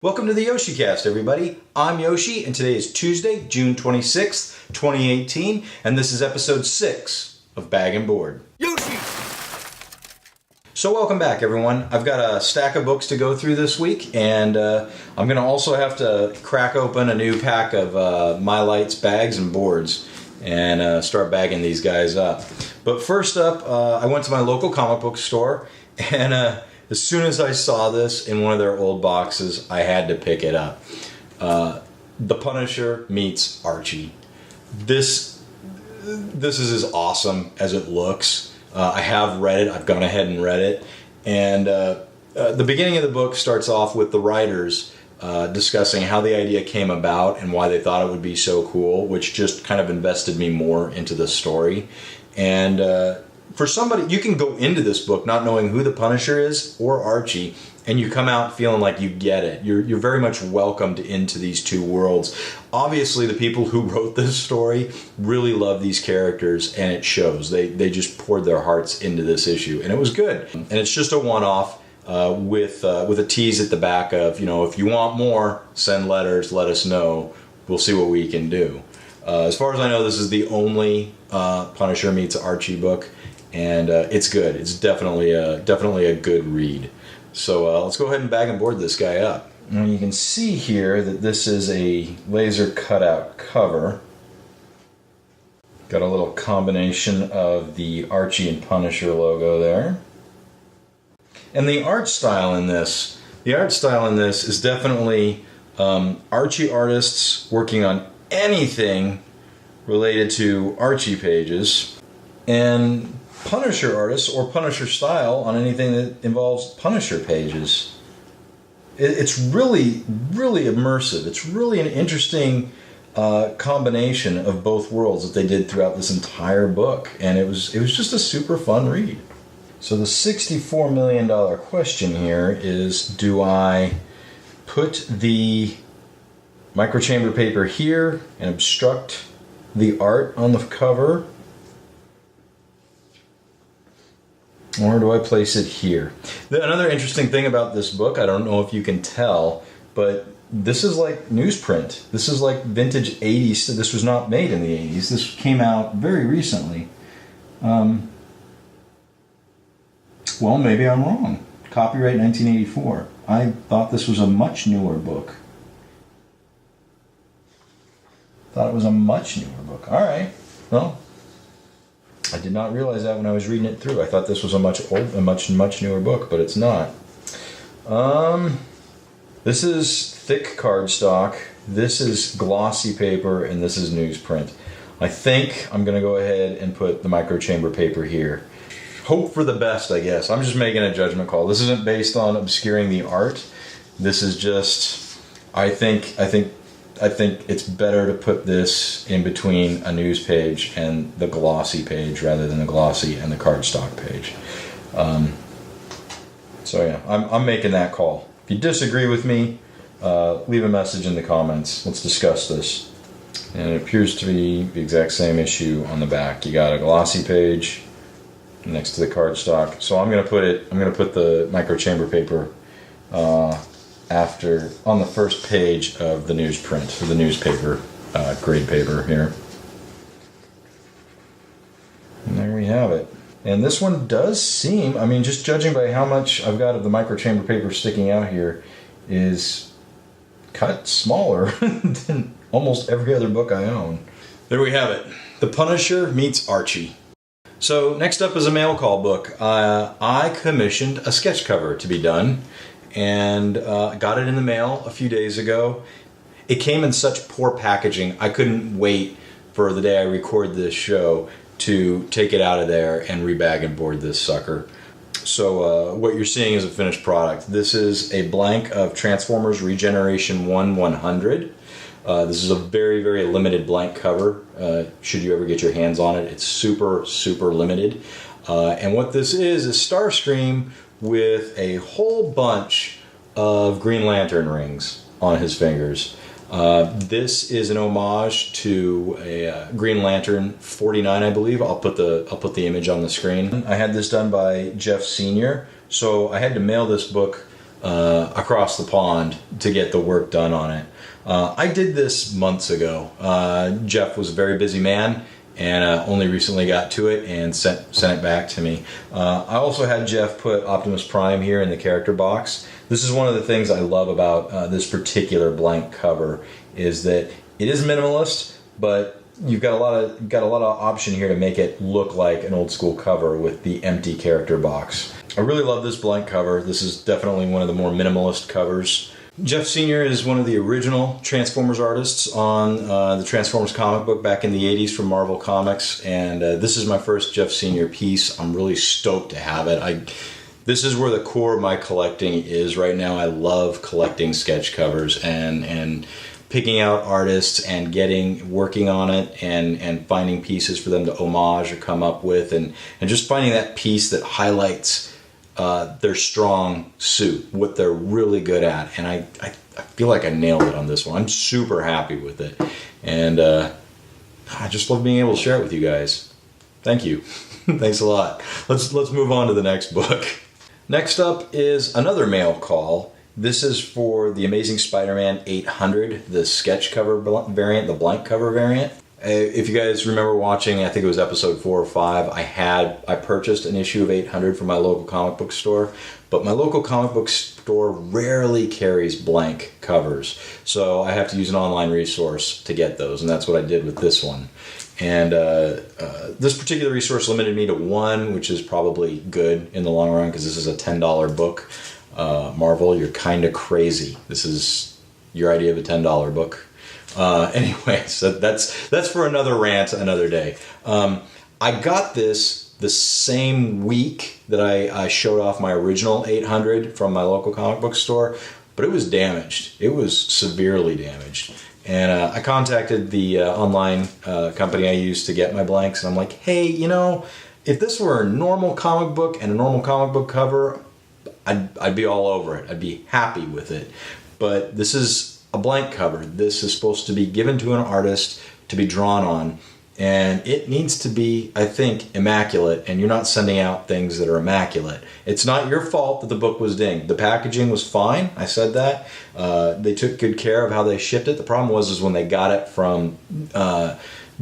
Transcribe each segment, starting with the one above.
Welcome to the YoshiCast, everybody. I'm Yoshi, and today is Tuesday, June 26th, 2018, and this is episode 6 of Bag and Board. Yoshi! So welcome back, everyone. I've got a stack of books to go through this week, and I'm going to also have to crack open a new pack of My Light's bags and boards and start bagging these guys up. But first up, I went to my local comic book store, and as soon as I saw this in one of their old boxes, I had to pick it up. The Punisher meets Archie. This is as awesome as it looks. I have read it. I've gone ahead and read it. And the beginning of the book starts off with the writers discussing how the idea came about and why they thought it would be so cool, which just kind of invested me more into the story. And for somebody, you can go into this book not knowing who the Punisher is or Archie, and you come out feeling like you get it. You're very much welcomed into these two worlds. Obviously, the people who wrote this story really love these characters, and it shows. They just poured their hearts into this issue, and it was good. And it's just a one-off with a tease at the back of, if you want more, send letters, let us know. We'll see what we can do. As far as I know, this is the only Punisher meets Archie book. And it's good. It's definitely a good read. So let's go ahead and bag and board this guy up. And you can see here that this is a laser cutout cover. Got a little combination of the Archie and Punisher logo there. And the art style in this is definitely Archie artists working on anything related to Archie pages, and Punisher artists or Punisher style on anything that involves Punisher pages. It's really, really immersive. It's really an interesting combination of both worlds that they did throughout this entire book, and it was just a super fun read. So the $64 million question here is, do I put the microchamber paper here and obstruct the art on the cover, or do I place it here? Another interesting thing about this book, I don't know if you can tell, but this is like newsprint. This is like vintage 80s. This was not made in the 80s. This came out very recently. Well, maybe I'm wrong. Copyright 1984. I thought this was a much newer book. Thought it was a much newer book. All right. Well, I did not realize that when I was reading it through. I thought this was a much newer book, but it's not. This is thick cardstock. This is glossy paper, and this is newsprint. I think I'm going to go ahead and put the microchamber paper here. Hope for the best, I guess. I'm just making a judgment call. This isn't based on obscuring the art. This is just, I think it's better to put this in between a news page and the glossy page rather than the glossy and the cardstock page. So yeah, I'm making that call. If you disagree with me, leave a message in the comments. Let's discuss this. And it appears to be the exact same issue on the back. You got a glossy page next to the cardstock. So I'm gonna put the microchamber paper on the first page of the newsprint, or the newspaper, grade paper here. And there we have it. And this one does seem, just judging by how much I've got of the microchamber paper sticking out here, is cut smaller than almost every other book I own. There we have it. The Punisher meets Archie. So next up is a mail call book. I commissioned a sketch cover to be done, and got it in the mail a few days ago. It came in such poor packaging, I couldn't wait for the day I record this show to take it out of there and rebag and board this sucker. So what you're seeing is a finished product. This is a blank of Transformers Regeneration 1/100. This is a very, very limited blank cover. Should you ever get your hands on it, it's super, super limited. And what this is Starscream with a whole bunch of Green Lantern rings on his fingers. This is an homage to a Green Lantern 49, I believe. I'll put the image on the screen. I had this done by Geoff Senior, so I had to mail this book across the pond to get the work done on it. I did this months ago. Geoff was a very busy man and only recently got to it and sent it back to me. I also had Geoff put Optimus Prime here in the character box. This is one of the things I love about this particular blank cover, is that it is minimalist, but you've got a lot of option here to make it look like an old school cover with the empty character box. I really love this blank cover. This is definitely one of the more minimalist covers. Geoff Senior is one of the original Transformers artists on the Transformers comic book back in the 80s from Marvel Comics, and this is my first Geoff Senior piece. I'm really stoked to have it. This is where the core of my collecting is right now. I love collecting sketch covers and picking out artists and working on it and finding pieces for them to homage or come up with, and just finding that piece that highlights their strong suit, what they're really good at. And I feel like I nailed it on this one. I'm super happy with it, and I just love being able to share it with you guys. Thank you. Thanks a lot. Let's move on to the next book. Next up is another mail call. This is for the Amazing Spider-Man 800, the sketch cover variant, the blank cover variant. If you guys remember watching, I think it was episode 4 or 5, I purchased an issue of 800 from my local comic book store, but my local comic book store rarely carries blank covers, so I have to use an online resource to get those, and that's what I did with this one. And this particular resource limited me to one, which is probably good in the long run because this is a $10 book. Marvel, you're kind of crazy. This is your idea of a $10 book. Anyway, so that's for another rant another day. I got this the same week that I showed off my original 800 from my local comic book store, but it was damaged. It was severely damaged. And I contacted the online company I used to get my blanks, and I'm like, hey, if this were a normal comic book and a normal comic book cover, I'd be all over it. I'd be happy with it. But this is a blank cover. This is supposed to be given to an artist to be drawn on, and it needs to be, I think, immaculate, and you're not sending out things that are immaculate. It's not your fault that the book was dinged. The packaging was fine. I said that. They took good care of how they shipped it. The problem was when they got it from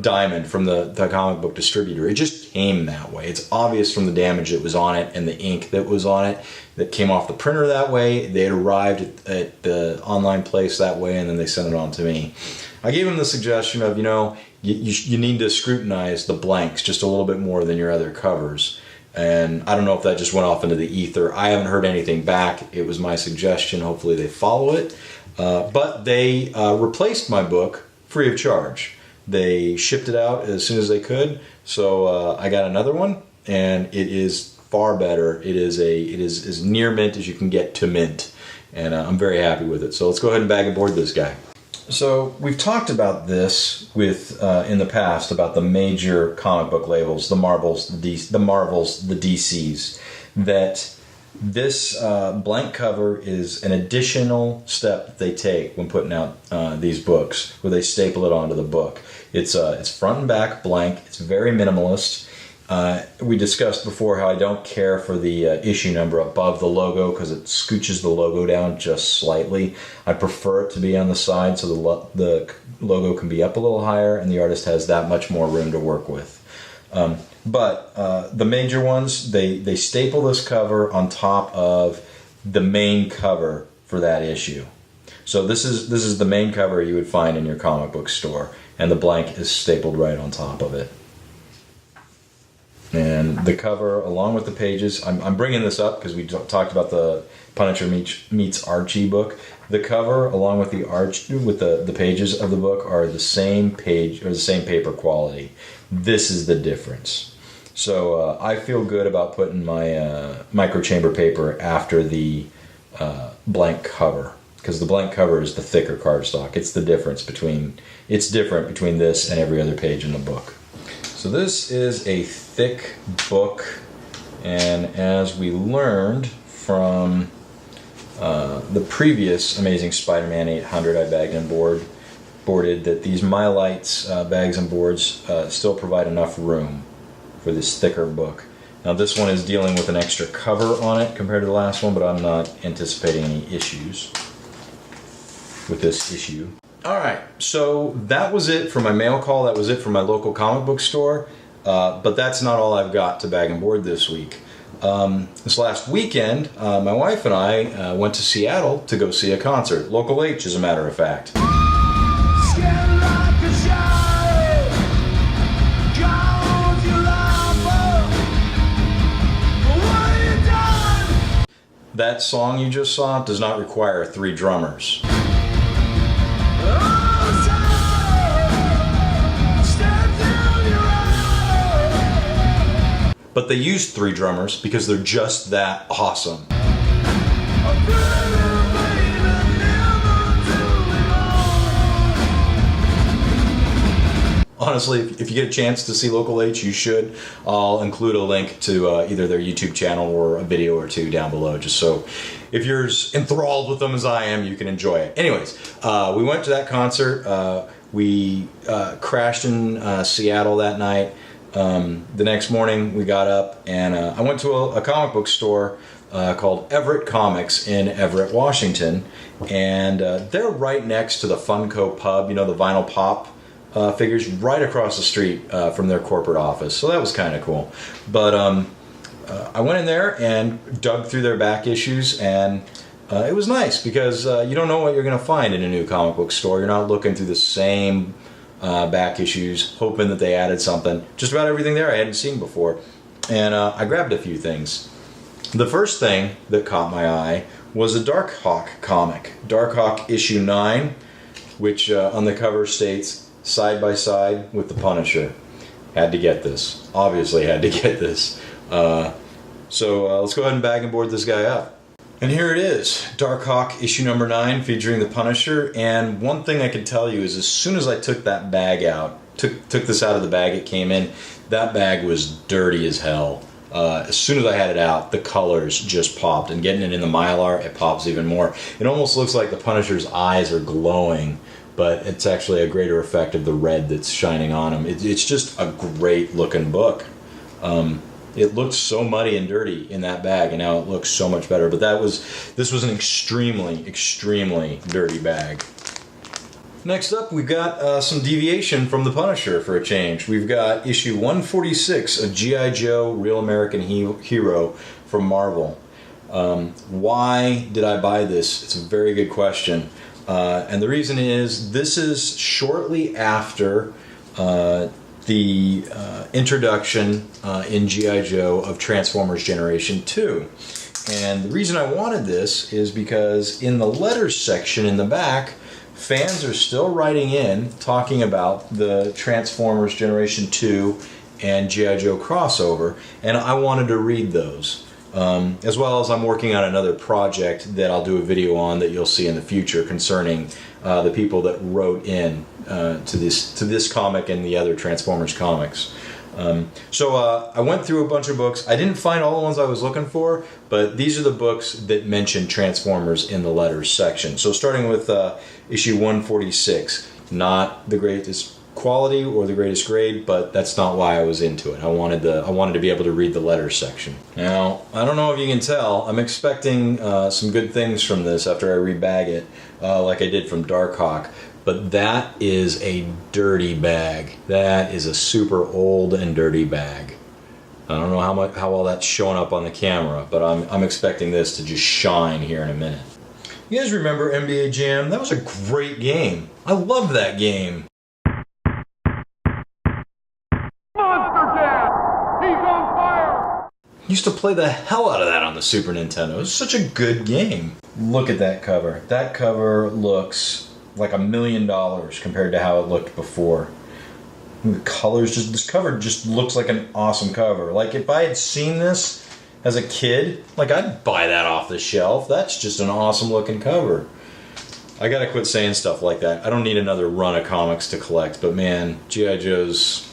Diamond, from the comic book distributor, it just came that way. It's obvious from the damage that was on it and the ink that was on it that came off the printer that way. They had arrived at the online place that way, and then they sent it on to me. I gave them the suggestion of, you need to scrutinize the blanks just a little bit more than your other covers. And I don't know if that just went off into the ether. I haven't heard anything back. It was my suggestion. Hopefully they follow it. But they replaced my book free of charge. They shipped it out as soon as they could. So I got another one, and it is far better. It is as near mint as you can get to mint. And I'm very happy with it. So let's go ahead and bag and board this guy. So we've talked about this in the past about the major comic book labels, the Marvels, the DCs, that this blank cover is an additional step that they take when putting out these books, where they staple it onto the book. It's front and back blank. It's very minimalist. We discussed before how I don't care for the issue number above the logo because it scooches the logo down just slightly. I prefer it to be on the side so the logo can be up a little higher and the artist has that much more room to work with. But the major ones, they staple this cover on top of the main cover for that issue. So this is the main cover you would find in your comic book store, and the blank is stapled right on top of it. And the cover, along with the pages, I'm bringing this up because we talked about the Punisher meets Archie book. The cover, along with the pages of the book, are the same page or the same paper quality. This is the difference. So I feel good about putting my microchamber paper after the blank cover, because the blank cover is the thicker cardstock. It's different between this and every other page in the book. So this is a thick book, and as we learned from the previous Amazing Spider-Man 800 I bagged and boarded, that these MyLights bags and boards still provide enough room for this thicker book. Now this one is dealing with an extra cover on it compared to the last one, but I'm not anticipating any issues with this issue. Alright, so that was it for my mail call. That was it for my local comic book store. But that's not all I've got to bag and board this week. This last weekend, my wife and I went to Seattle to go see a concert. Local H, as a matter of fact. That song you just saw does not require 3 drummers. But they used 3 drummers because they're just that awesome. Honestly, if you get a chance to see Local H, you should. I'll include a link to either their YouTube channel or a video or 2 down below, just so if you're as enthralled with them as I am, you can enjoy it. Anyways, we went to that concert. We crashed in Seattle that night. The next morning we got up and I went to a comic book store called Everett Comics in Everett, Washington, and they're right next to the Funko pub, you know, the vinyl pop figures, right across the street from their corporate office. So that was kind of cool. But I went in there and dug through their back issues, and it was nice because you don't know what you're going to find in a new comic book store. You're not looking through the same back issues, hoping that they added something. Just about everything there I hadn't seen before. And I grabbed a few things. The first thing that caught my eye was a Darkhawk comic. Darkhawk issue 9, which on the cover states, "Side by side with the Punisher." Had to get this. Obviously had to get this. So let's go ahead and bag and board this guy up. And here it is, Darkhawk issue number 9, featuring the Punisher. And one thing I can tell you is, as soon as I took that bag out, took this out of the bag it came in, that bag was dirty as hell. As soon as I had it out, the colors just popped, and getting it in the Mylar, it pops even more. It almost looks like the Punisher's eyes are glowing, but it's actually a greater effect of the red that's shining on him. It's just a great looking book. It looked so muddy and dirty in that bag, and now it looks so much better. But this was an extremely, extremely dirty bag. Next up, we've got some deviation from the Punisher for a change. We've got issue 146, a G.I. Joe Real American Hero from Marvel. Why did I buy this? It's a very good question. And the reason is, this is shortly after the introduction in G.I. Joe of Transformers Generation 2. And the reason I wanted this is because in the letters section in the back, fans are still writing in talking about the Transformers Generation 2 and G.I. Joe crossover, and I wanted to read those. As well as I'm working on another project that I'll do a video on that you'll see in the future concerning the people that wrote in to this comic and the other Transformers comics. So I went through a bunch of books. I didn't find all the ones I was looking for, but these are the books that mention Transformers in the letters section. So starting with issue 146, not the greatest quality or the greatest grade, but that's not why I was into it. I wanted to be able to read the letters section. Now, I don't know if you can tell, I'm expecting some good things from this after I rebag it, like I did from Darkhawk. But that is a dirty bag. That is a super old and dirty bag. I don't know how well that's showing up on the camera, but I'm expecting this to just shine here in a minute. You guys remember NBA Jam? That was a great game. I loved that game. Monster Jam! He's on fire! Used to play the hell out of that on the Super Nintendo. It was such a good game. Look at that cover. That cover looks like $1 million compared to how it looked before. The colors, this cover just looks like an awesome cover. Like, if I had seen this as a kid, like, I'd buy that off the shelf. That's just an awesome looking cover. I gotta quit saying stuff like that. I don't need another run of comics to collect, but man, G.I. Joe's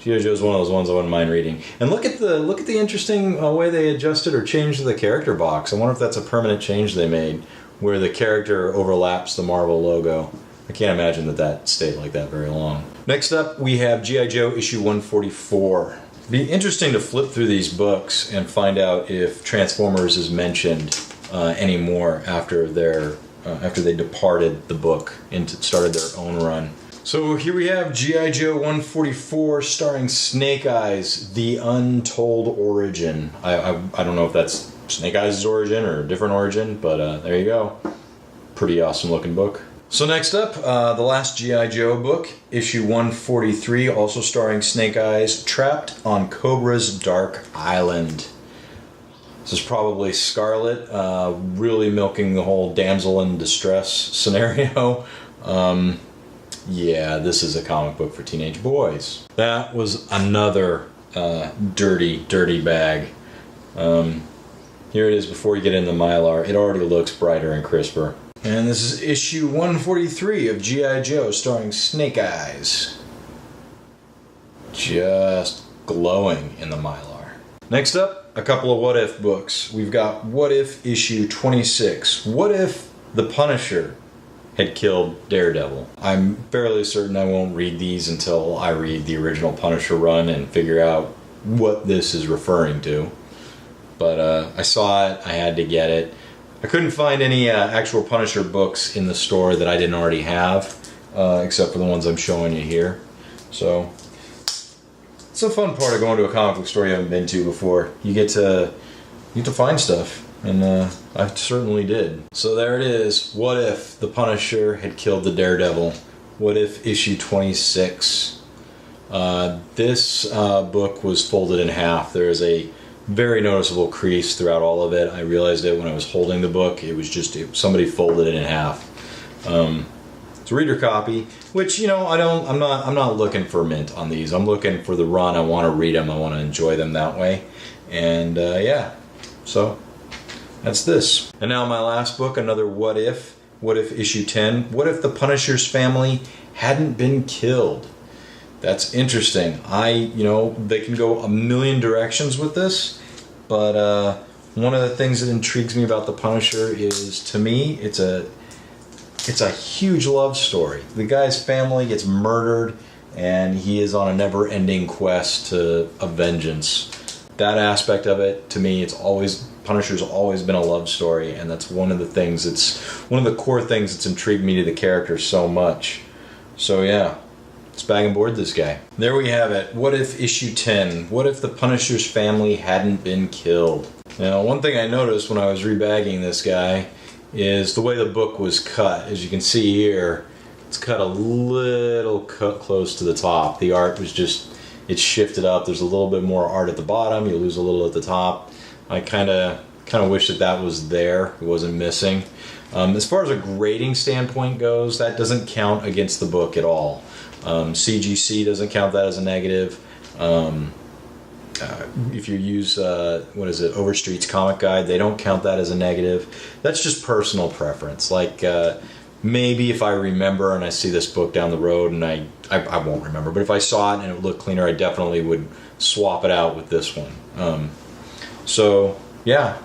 one of those ones I wouldn't mind reading. And look at the interesting way they adjusted or changed the character box. I wonder if that's a permanent change they made, where the character overlaps the Marvel logo. I can't imagine that stayed like that very long. Next up, we have G.I. Joe issue 144. Be interesting to flip through these books and find out if Transformers is mentioned anymore after they departed the book and started their own run. So here we have G.I. Joe 144 starring Snake Eyes, The Untold Origin. I don't know if that's Snake Eyes' origin or a different origin, but there you go. Pretty awesome looking book. So next up, the last G.I. Joe book, issue 143, also starring Snake Eyes, Trapped on Cobra's Dark Island. This is probably Scarlet, really milking the whole damsel in distress scenario. Yeah, this is a comic book for teenage boys. That was another dirty bag. Here it is before you get into Mylar. It already looks brighter and crisper. And this is issue 143 of G.I. Joe starring Snake Eyes. Just glowing in the Mylar. Next up, a couple of What If books. We've got What If issue 26. What if the Punisher had killed Daredevil? I'm fairly certain I won't read these until I read the original Punisher run and figure out what this is referring to. But I saw it, I had to get it. I couldn't find any actual Punisher books in the store that I didn't already have, except for the ones I'm showing you here. So it's a fun part of going to a comic book store you haven't been to before. You get to find stuff, and I certainly did. So there it is. What if the Punisher had killed the Daredevil? What if issue 26? This book was folded in half. There is a very noticeable crease throughout all of it. I realized it when I was holding the book. It was just somebody folded it in half. It's a reader copy, which, you know, I'm not looking for mint on these. I'm looking for the run. I want to read them. I want to enjoy them that way. And yeah, so that's this. And now my last book, another What If. What if issue 10? What if the Punisher's family hadn't been killed? That's interesting. They can go a million directions with this, but one of the things that intrigues me about the Punisher is, to me, it's a huge love story. The guy's family gets murdered, and he is on a never-ending quest to a vengeance. That aspect of it, to me, Punisher's always been a love story, and that's one of the core things that's intrigued me to the character so much. So yeah. Let's bag and board this guy. There we have it. What if issue 10? What if the Punisher's family hadn't been killed? Now, one thing I noticed when I was rebagging this guy is the way the book was cut. As you can see here, it's cut a little close to the top. The art was it's shifted up. There's a little bit more art at the bottom. You lose a little at the top. I kind of wish that was there. It wasn't missing. As far as a grading standpoint goes, that doesn't count against the book at all. CGC doesn't count that as a negative. If you use, Overstreet's Comic Guide, they don't count that as a negative. That's just personal preference. Like, maybe if I remember and I see this book down the road, and I won't remember, but if I saw it and it would look cleaner, I definitely would swap it out with this one. So, yeah.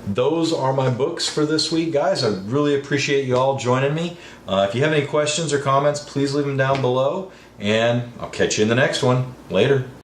Those are my books for this week, guys. I really appreciate you all joining me. If you have any questions or comments, please leave them down below, and I'll catch you in the next one. Later.